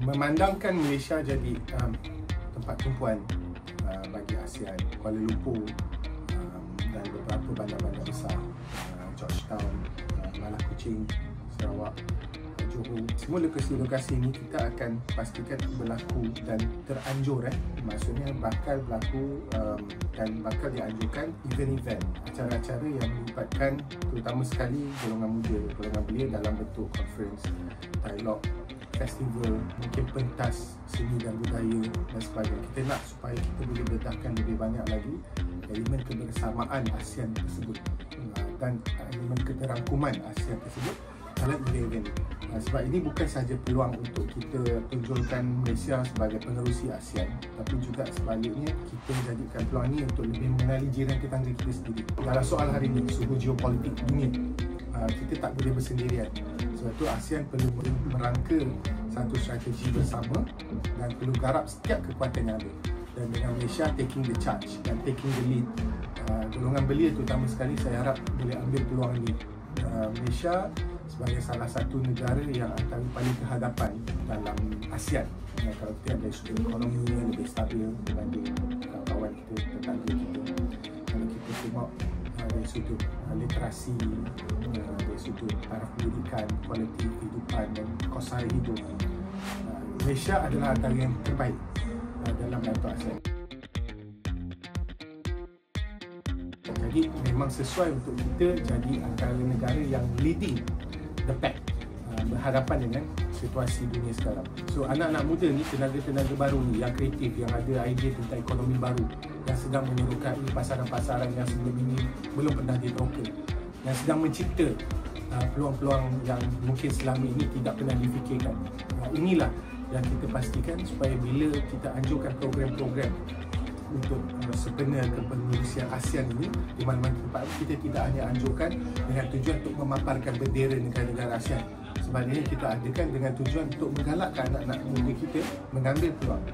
memandangkan Malaysia jadi tempat tumpuan bagi ASEAN, Kuala Lumpur dan beberapa bandar-bandar besar, Georgetown, Malah Kuching, Sarawak, Johor. Semua lokasi-lokasi ini kita akan pastikan berlaku dan teranjur, maksudnya bakal berlaku dan bakal dianjurkan event-event, acara-acara yang melibatkan terutama sekali golongan muda, golongan belia dalam bentuk conference, dialog, festival, mungkin pentas seni dan budaya dan sebagainya. Kita nak supaya kita boleh dedahkan lebih banyak lagi elemen kebersamaan ASEAN tersebut dan elemen keterangkuman ASEAN tersebut dalam event. Sebab ini bukan sahaja peluang untuk kita tunjulkan Malaysia sebagai penerusi ASEAN, tapi juga sebaliknya kita jadikan peluang ini untuk lebih mengenali jiran tetangga kita sendiri. Dalam soal hari ini, suhu geopolitik dunia, kita tak boleh bersendirian. Sebab itu ASEAN perlu merangka satu strategi bersama dan perlu garap setiap kekuatan yang ada. Dan dengan Malaysia taking the charge dan taking the lead, golongan belia terutama sekali saya harap boleh ambil peluang ini. Malaysia sebagai salah satu negara yang antara paling terhadapan dalam ASEAN. Kalau kita dari sudut ekonomi yang lebih stabil dibanding kawan-kawan kita, tetangga kita. Kalau kita tengok dari sudut literasi, dari sudut taraf pendidikan, kualiti kehidupan dan kos sara hidup, Malaysia adalah antara yang terbaik dalam bentuk ASEAN. Jadi memang sesuai untuk kita jadi antara negara yang leading the pack berhadapan dengan situasi dunia sekarang. So anak-anak muda ni, tenaga-tenaga baru ni yang kreatif, yang ada idea tentang ekonomi baru, yang sedang menyerukai pasaran-pasaran yang sebelum ini belum pernah diteroka, yang sedang mencipta peluang-peluang yang mungkin selama ini tidak pernah difikirkan. Inilah yang kita pastikan supaya bila kita anjurkan program-program untuk sebenar kepengurusian ASEAN ini di mana-mana tempat, kita tidak hanya anjurkan dengan tujuan untuk memaparkan bendera negara-negara ASEAN. Sebaliknya kita adakan dengan tujuan untuk menggalakkan anak-anak muda kita mengambil peluang